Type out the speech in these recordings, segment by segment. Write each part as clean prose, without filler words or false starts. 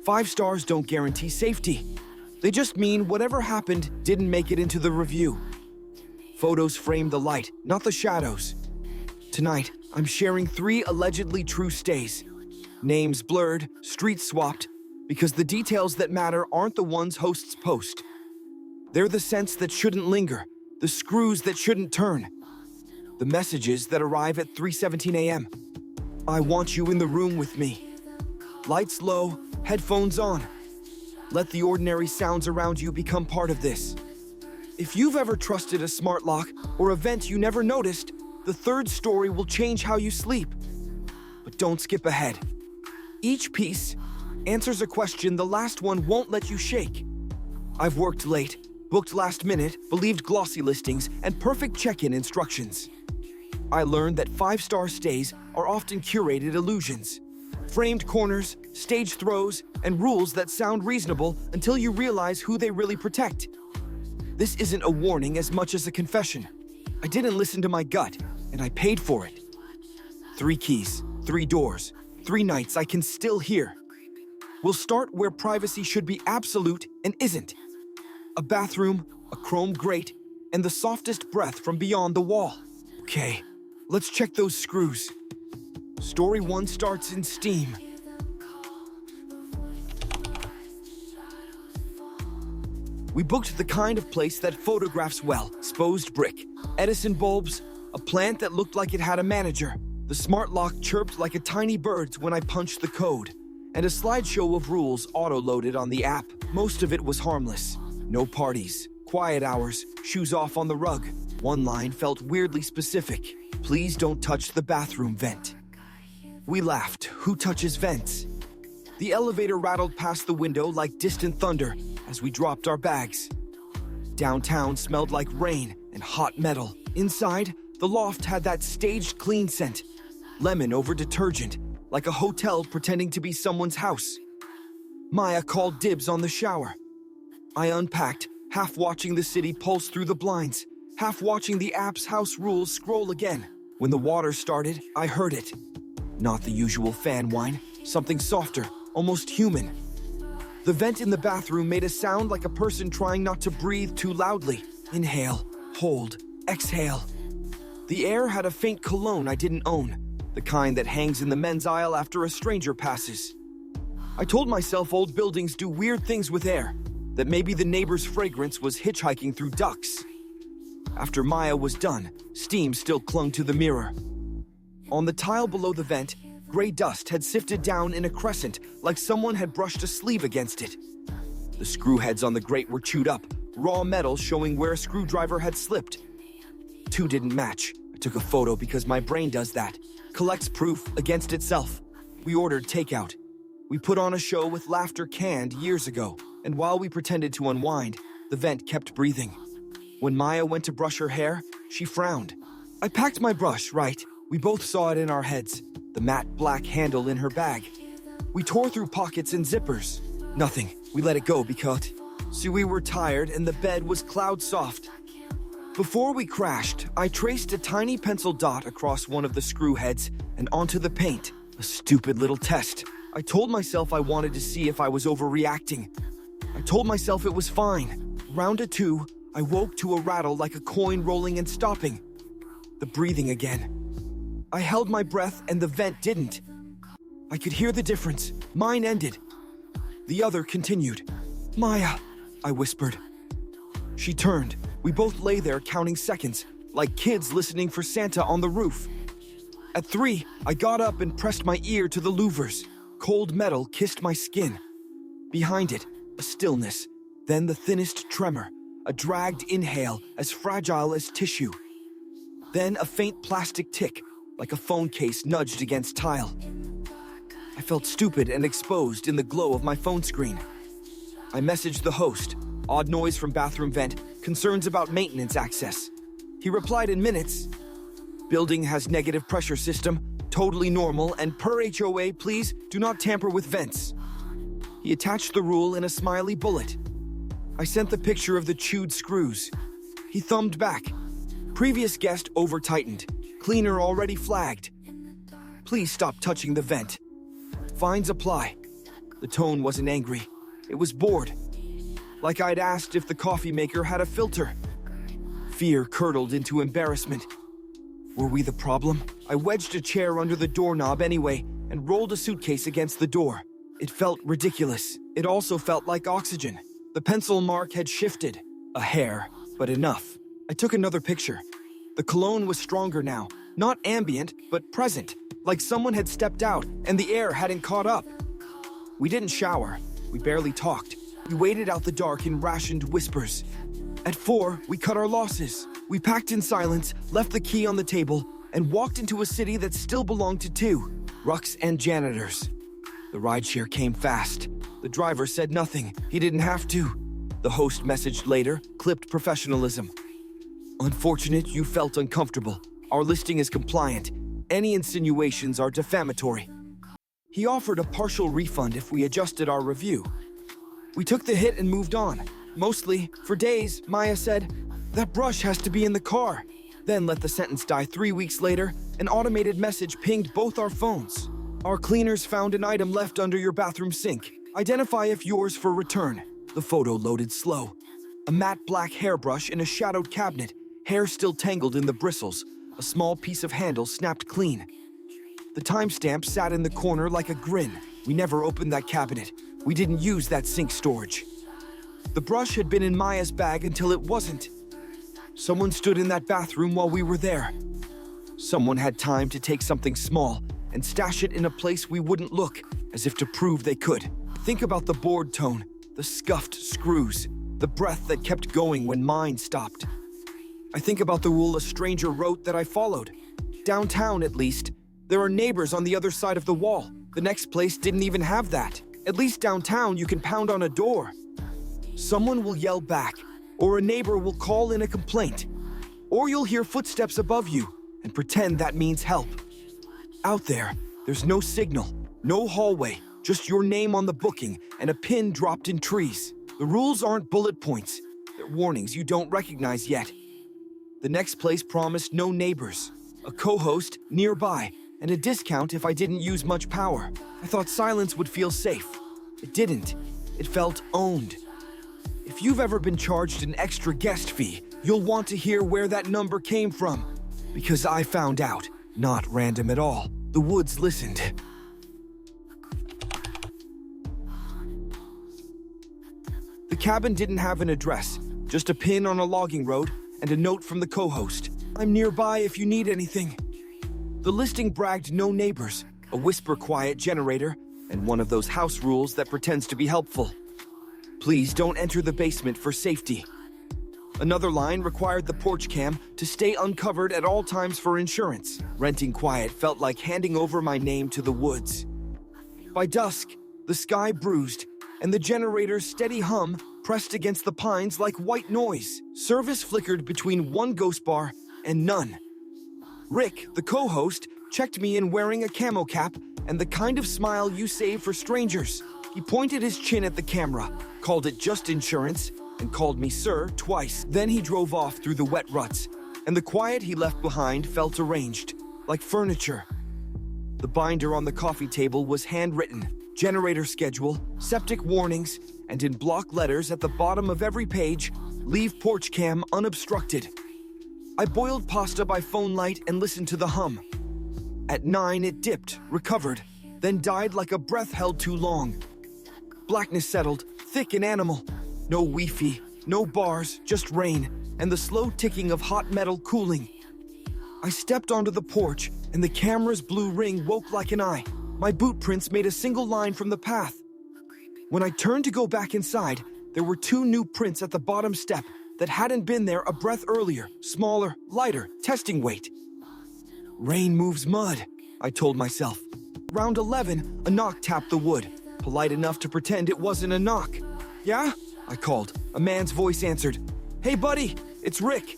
5 stars don't guarantee safety. They just mean whatever happened didn't make it into the review. Photos frame the light, not the shadows. Tonight, I'm sharing 3 allegedly true stays. Names blurred, streets swapped, because the details that matter aren't the ones hosts post. They're the scents that shouldn't linger, the screws that shouldn't turn, the messages that arrive at 3:17 a.m. I want you in the room with me. Lights low, headphones on. Let the ordinary sounds around you become part of this. If you've ever trusted a smart lock or a vent you never noticed, the 3rd story will change how you sleep. But don't skip ahead. Each piece answers a question the last one won't let you shake. I've worked late, booked last minute, believed glossy listings, and perfect check-in instructions. I learned that 5-star stays are often curated illusions. Framed corners, stage throws, and rules that sound reasonable until you realize who they really protect. This isn't a warning as much as a confession. I didn't listen to my gut, and I paid for it. 3 keys, 3 doors, 3 nights I can still hear. We'll start where privacy should be absolute and isn't. A bathroom, a chrome grate, and the softest breath from beyond the wall. Okay, let's check those screws. Story 1 starts in steam. We booked the kind of place that photographs well. Exposed brick, Edison bulbs, a plant that looked like it had a manager. The smart lock chirped like a tiny bird's when I punched the code, and a slideshow of rules auto-loaded on the app. Most of it was harmless. No parties, quiet hours, shoes off on the rug. One line felt weirdly specific. Please don't touch the bathroom vent. We laughed. Who touches vents? The elevator rattled past the window like distant thunder as we dropped our bags. Downtown smelled like rain and hot metal. Inside, the loft had that staged clean scent. Lemon over detergent, like a hotel pretending to be someone's house. Maya called dibs on the shower. I unpacked, half watching the city pulse through the blinds, half watching the app's house rules scroll again. When the water started, I heard it. Not the usual fan whine, something softer, almost human. The vent in the bathroom made a sound like a person trying not to breathe too loudly. Inhale, hold, exhale. The air had a faint cologne I didn't own, the kind that hangs in the men's aisle after a stranger passes. I told myself old buildings do weird things with air, that maybe the neighbor's fragrance was hitchhiking through ducts. After Maya was done, steam still clung to the mirror. On the tile below the vent, gray dust had sifted down in a crescent like someone had brushed a sleeve against it. The screw heads on the grate were chewed up, raw metal showing where a screwdriver had slipped. 2 didn't match. I took a photo because my brain does that. Collects proof against itself. We ordered takeout. We put on a show with laughter canned years ago, and while we pretended to unwind, the vent kept breathing. When Maya went to brush her hair, she frowned. I packed my brush, right? We both saw it in our heads, the matte black handle in her bag. We tore through pockets and zippers. Nothing. We let it go because we were tired and the bed was cloud soft. Before we crashed, I traced a tiny pencil dot across one of the screw heads and onto the paint. A stupid little test. I told myself I wanted to see if I was overreacting. I told myself it was fine. Round a 2, I woke to a rattle like a coin rolling and stopping. The breathing again. I held my breath and the vent didn't. I could hear the difference. Mine ended. The other continued. Maya, I whispered. She turned. We both lay there counting seconds, like kids listening for Santa on the roof. At 3, I got up and pressed my ear to the louvers. Cold metal kissed my skin. Behind it, a stillness, then the thinnest tremor, a dragged inhale as fragile as tissue. Then a faint plastic tick, like a phone case nudged against tile. I felt stupid and exposed in the glow of my phone screen. I messaged the host. Odd noise from bathroom vent, concerns about maintenance access. He replied in minutes. Building has negative pressure system, totally normal, and per HOA, please do not tamper with vents. He attached the rule in a smiley bullet. I sent the picture of the chewed screws. He thumbed back. Previous guest over-tightened. Cleaner already flagged. Please stop touching the vent. Fines apply. The tone wasn't angry. It was bored. Like I'd asked if the coffee maker had a filter. Fear curdled into embarrassment. Were we the problem? I wedged a chair under the doorknob anyway and rolled a suitcase against the door. It felt ridiculous. It also felt like oxygen. The pencil mark had shifted. A hair, but enough. I took another picture. The cologne was stronger now. Not ambient, but present. Like someone had stepped out and the air hadn't caught up. We didn't shower. We barely talked. We waited out the dark in rationed whispers. At 4, we cut our losses. We packed in silence, left the key on the table, and walked into a city that still belonged to 2, rucks and janitors. The rideshare came fast. The driver said nothing. He didn't have to. The host messaged later, clipped professionalism. Unfortunate you felt uncomfortable. Our listing is compliant. Any insinuations are defamatory. He offered a partial refund if we adjusted our review. We took the hit and moved on. Mostly, for days, Maya said, "That brush has to be in the car." Then let the sentence die. 3 weeks later, an automated message pinged both our phones. "Our cleaners found an item left under your bathroom sink. Identify if yours for return." The photo loaded slow. A matte black hairbrush in a shadowed cabinet, hair still tangled in the bristles. A small piece of handle snapped clean. The timestamp sat in the corner like a grin. We never opened that cabinet. We didn't use that sink storage. The brush had been in Maya's bag until it wasn't. Someone stood in that bathroom while we were there. Someone had time to take something small and stash it in a place we wouldn't look, as if to prove they could. Think about the bored tone, the scuffed screws, the breath that kept going when mine stopped. I think about the rule a stranger wrote that I followed. Downtown, at least, there are neighbors on the other side of the wall. The next place didn't even have that. At least downtown, you can pound on a door. Someone will yell back, or a neighbor will call in a complaint. Or you'll hear footsteps above you and pretend that means help. Out there, there's no signal, no hallway, just your name on the booking and a pin dropped in trees. The rules aren't bullet points. They're warnings you don't recognize yet. The next place promised no neighbors, a co-host nearby, and a discount if I didn't use much power. I thought silence would feel safe. It didn't. It felt owned. If you've ever been charged an extra guest fee, you'll want to hear where that number came from. Because I found out, not random at all. The woods listened. The cabin didn't have an address, just a pin on a logging road and a note from the co-host. "I'm nearby if you need anything." The listing bragged no neighbors, a whisper-quiet generator, and one of those house rules that pretends to be helpful. "Please don't enter the basement for safety." Another line required the porch cam to stay uncovered at all times for insurance. Renting quiet felt like handing over my name to the woods. By dusk, the sky bruised, and the generator's steady hum pressed against the pines like white noise. Service flickered between one ghost bar and none. Rick, the co-host, checked me in wearing a camo cap and the kind of smile you save for strangers. He pointed his chin at the camera, called it just insurance, and called me sir twice. Then he drove off through the wet ruts, and the quiet he left behind felt arranged, like furniture. The binder on the coffee table was handwritten, generator schedule, septic warnings, and in block letters at the bottom of every page, leave porch cam unobstructed. I boiled pasta by phone light and listened to the hum. At 9 it dipped, recovered, then died like a breath held too long. Blackness settled, thick and animal. No Wi-Fi, no bars, just rain, and the slow ticking of hot metal cooling. I stepped onto the porch, and the camera's blue ring woke like an eye. My boot prints made a single line from the path. When I turned to go back inside, there were 2 new prints at the bottom step that hadn't been there a breath earlier, smaller, lighter, testing weight. Rain moves mud, I told myself. Round 11, a knock tapped the wood, polite enough to pretend it wasn't a knock. "Yeah?" I called. A man's voice answered. "Hey, buddy, it's Rick."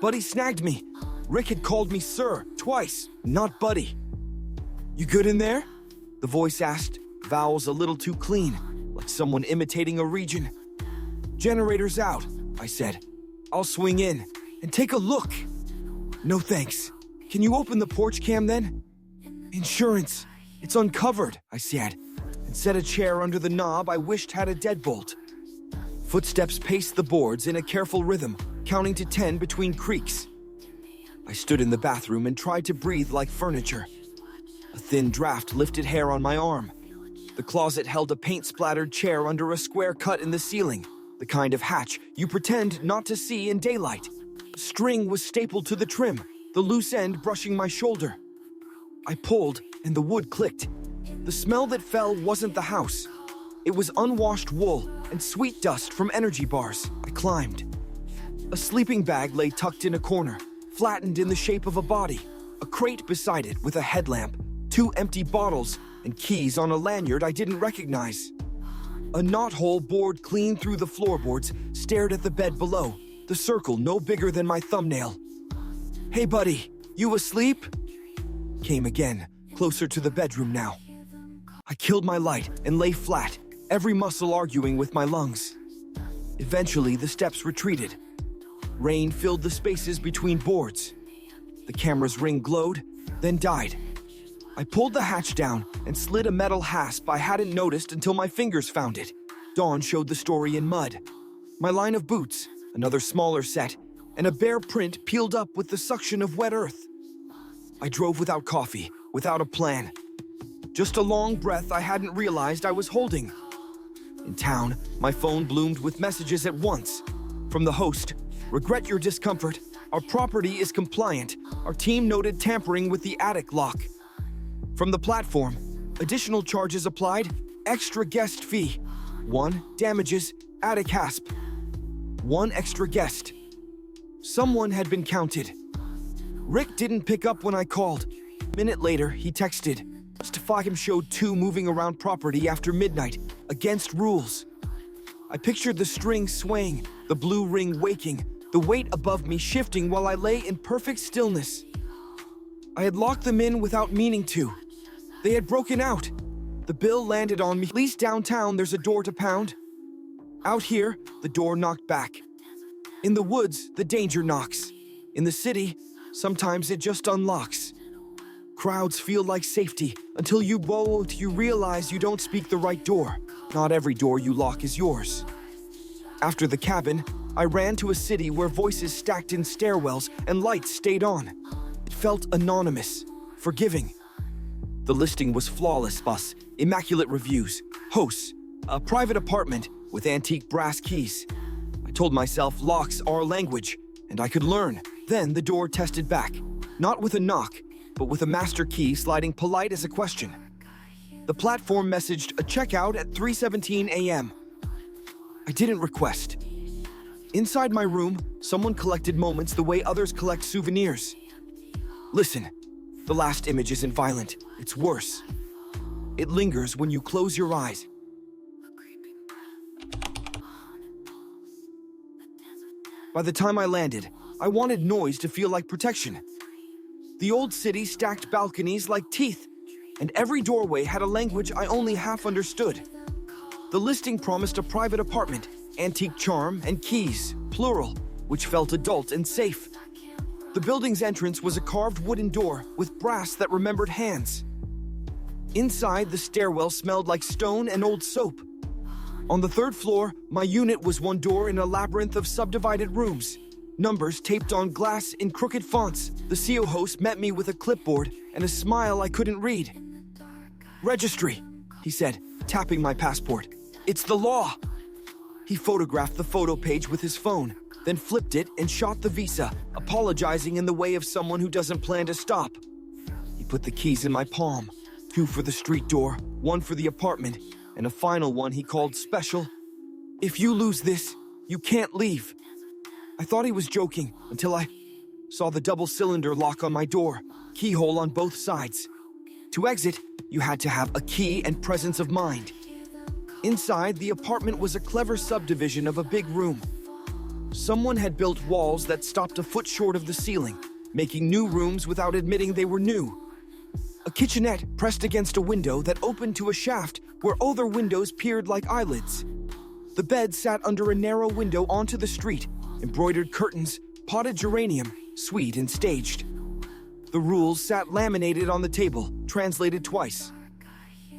Buddy snagged me. Rick had called me sir twice, not buddy. "You good in there?" The voice asked, vowels a little too clean, like someone imitating a region. "Generator's out," I said. "I'll swing in and take a look." "No thanks. Can you open the porch cam then?" "Insurance. It's uncovered," I said, and and set a chair under the knob I wished had a deadbolt. Footsteps paced the boards in a careful rhythm, counting to 10 between creaks. I stood in the bathroom and tried to breathe like furniture. A thin draft lifted hair on my arm. The closet held a paint-splattered chair under a square cut in the ceiling, the kind of hatch you pretend not to see in daylight. String was stapled to the trim, the loose end brushing my shoulder. I pulled, and the wood clicked. The smell that fell wasn't the house. It was unwashed wool and sweet dust from energy bars. I climbed. A sleeping bag lay tucked in a corner, flattened in the shape of a body, a crate beside it with a headlamp, 2 empty bottles, and keys on a lanyard I didn't recognize. A knothole bored clean through the floorboards stared at the bed below, the circle no bigger than my thumbnail. "Hey buddy, you asleep?" Came again, closer to the bedroom now. I killed my light and lay flat, every muscle arguing with my lungs. Eventually, the steps retreated. Rain filled the spaces between boards. The camera's ring glowed, then died. I pulled the hatch down and slid a metal hasp I hadn't noticed until my fingers found it. Dawn showed the story in mud. My line of boots, another smaller set, and a bare print peeled up with the suction of wet earth. I drove without coffee, without a plan. Just a long breath I hadn't realized I was holding. In town, my phone bloomed with messages at once. From the host, "Regret your discomfort. Our property is compliant. Our team noted tampering with the attic lock." From the platform, additional charges applied, extra guest fee. 1, damages, attic hasp. 1 extra guest. Someone had been counted. Rick didn't pick up when I called. A minute later, he texted. Stefan showed 2 moving around property after midnight, against rules. I pictured the string swaying, the blue ring waking, the weight above me shifting while I lay in perfect stillness. I had locked them in without meaning to. They had broken out. The bill landed on me. At least downtown, there's a door to pound. Out here, the door knocked back. In the woods, the danger knocks. In the city, sometimes it just unlocks. Crowds feel like safety until you realize you don't speak the right door. Not every door you lock is yours. After the cabin, I ran to a city where voices stacked in stairwells and lights stayed on. It felt anonymous, forgiving. The listing was flawless, bus, immaculate reviews, hosts, a private apartment with antique brass keys. I told myself locks are language, and I could learn. Then the door tested back, not with a knock, but with a master key sliding polite as a question. The platform messaged a checkout at 3:17 a.m. I didn't request. Inside my room, someone collected moments the way others collect souvenirs. Listen, the last image isn't violent, it's worse. It lingers when you close your eyes. By the time I landed, I wanted noise to feel like protection. The old city stacked balconies like teeth, and every doorway had a language I only half understood. The listing promised a private apartment, antique charm, and keys, plural, which felt adult and safe. The building's entrance was a carved wooden door with brass that remembered hands. Inside, the stairwell smelled like stone and old soap. On the 3rd floor, my unit was one door in a labyrinth of subdivided rooms. Numbers taped on glass in crooked fonts. The CO host met me with a clipboard and a smile I couldn't read. "Registry," he said, tapping my passport. "It's the law." He photographed the photo page with his phone, then flipped it and shot the visa, apologizing in the way of someone who doesn't plan to stop. He put the keys in my palm, 2 for the street door, 1 for the apartment, and a final one he called special. "If you lose this, you can't leave." I thought he was joking until I saw the double-cylinder lock on my door, keyhole on both sides. To exit, you had to have a key and presence of mind. Inside, the apartment was a clever subdivision of a big room. Someone had built walls that stopped a foot short of the ceiling, making new rooms without admitting they were new. A kitchenette pressed against a window that opened to a shaft where other windows peered like eyelids. The bed sat under a narrow window onto the street, embroidered curtains, potted geranium, sweet and staged. The rules sat laminated on the table, translated twice.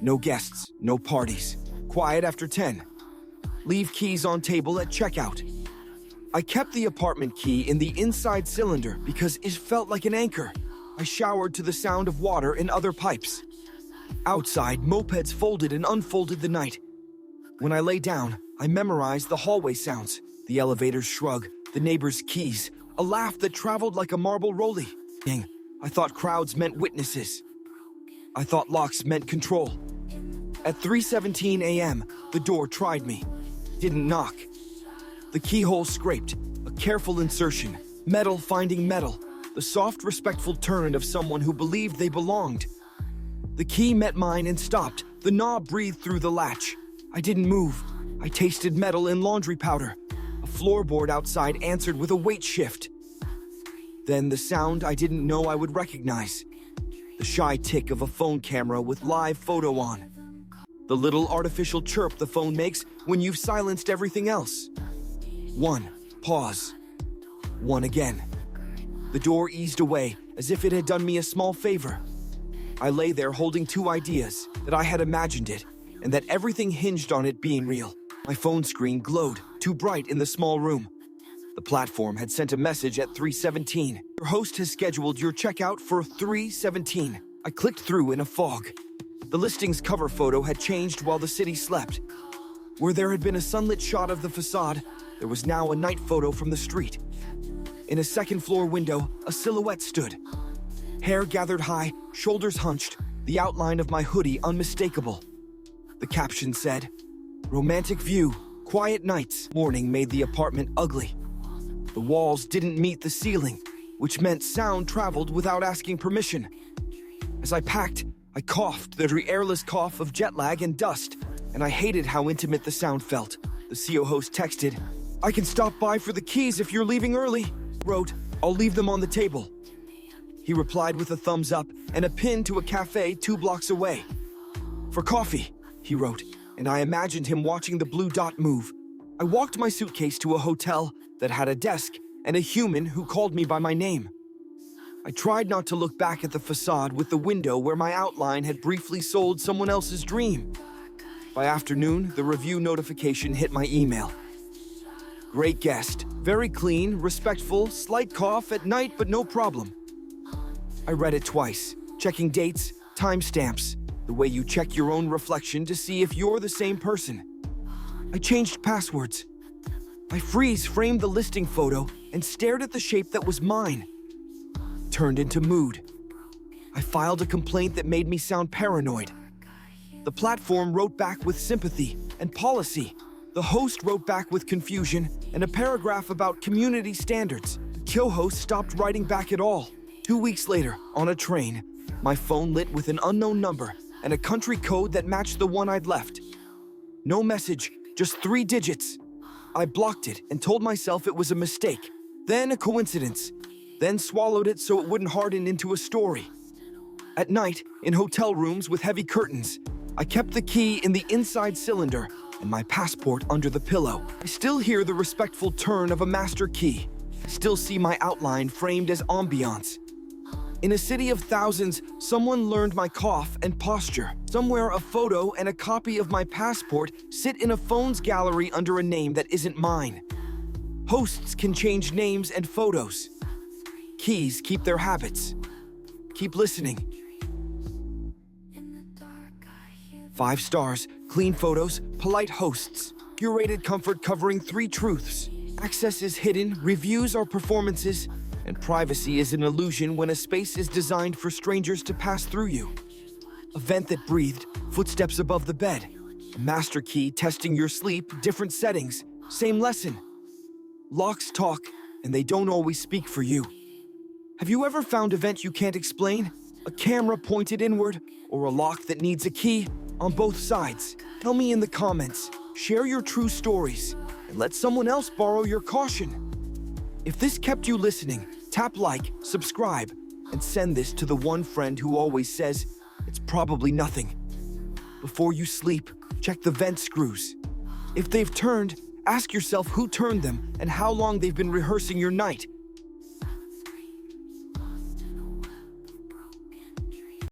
No guests, no parties. Quiet after 10. Leave keys on table at checkout. I kept the apartment key in the inside cylinder because it felt like an anchor. I showered to the sound of water in other pipes. Outside, mopeds folded and unfolded the night. When I lay down, I memorized the hallway sounds, the elevator's shrug, the neighbor's keys, a laugh that traveled like a marble rollie. I thought crowds meant witnesses. I thought locks meant control. At 3:17 a.m., the door tried me. Didn't knock. The keyhole scraped, a careful insertion, metal finding metal, the soft, respectful turn of someone who believed they belonged. The key met mine and stopped. The knob breathed through the latch. I didn't move. I tasted metal in laundry powder. A floorboard outside answered with a weight shift. Then the sound I didn't know I would recognize. The shy tick of a phone camera with live photo on. The little artificial chirp the phone makes when you've silenced everything else. One. Pause. One again. The door eased away as if it had done me a small favor. I lay there holding two ideas, that I had imagined it, and that everything hinged on it being real. My phone screen glowed, too bright in the small room. The platform had sent a message at 3:17. Your host has scheduled your checkout for 3:17. I clicked through in a fog. The listing's cover photo had changed while the city slept. Where there had been a sunlit shot of the facade, there was now a night photo from the street. In a second-floor window, a silhouette stood. Hair gathered high, shoulders hunched, the outline of my hoodie unmistakable. The caption said, "Romantic view, quiet nights." Morning made the apartment ugly. The walls didn't meet the ceiling, which meant sound traveled without asking permission. As I packed, I coughed the airless cough of jet lag and dust, and I hated how intimate the sound felt. The CO host texted, "I can stop by for the keys if you're leaving early." Wrote, "I'll leave them on the table." He replied with a thumbs up and a pin to a cafe 2 blocks away. "For coffee," he wrote, and I imagined him watching the blue dot move. I walked my suitcase to a hotel that had a desk and a human who called me by my name. I tried not to look back at the facade with the window where my outline had briefly sold someone else's dream. By afternoon, the review notification hit my email. "Great guest, very clean, respectful, slight cough at night but no problem." I read it twice, checking dates, timestamps, the way you check your own reflection to see if you're the same person. I changed passwords. I freeze-framed the listing photo and stared at the shape that was mine. Turned into mood. I filed a complaint that made me sound paranoid. The platform wrote back with sympathy and policy. The host wrote back with confusion and a paragraph about community standards. The co-host stopped writing back at all. 2 weeks later, on a train, my phone lit with an unknown number and a country code that matched the one I'd left. No message, just 3 digits. I blocked it and told myself it was a mistake, then a coincidence, then swallowed it so it wouldn't harden into a story. At night, in hotel rooms with heavy curtains, I kept the key in the inside cylinder and my passport under the pillow. I still hear the respectful turn of a master key. I still see my outline framed as ambiance. In a city of thousands, someone learned my cough and posture. Somewhere a photo and a copy of my passport sit in a phone's gallery under a name that isn't mine. Hosts can change names and photos. Keys keep their habits. Keep listening. 5 stars, clean photos, polite hosts. Curated comfort covering 3 truths. Access is hidden, reviews are performances, and privacy is an illusion when a space is designed for strangers to pass through you. A vent that breathed, footsteps above the bed. A master key testing your sleep, different settings, same lesson. Locks talk, and they don't always speak for you. Have you ever found a vent you can't explain? A camera pointed inward, or a lock that needs a key? On both sides. Tell me in the comments. Share your true stories, and let someone else borrow your caution. If this kept you listening, tap like, subscribe, and send this to the one friend who always says, "It's probably nothing." Before you sleep, check the vent screws. If they've turned, ask yourself who turned them and how long they've been rehearsing your night.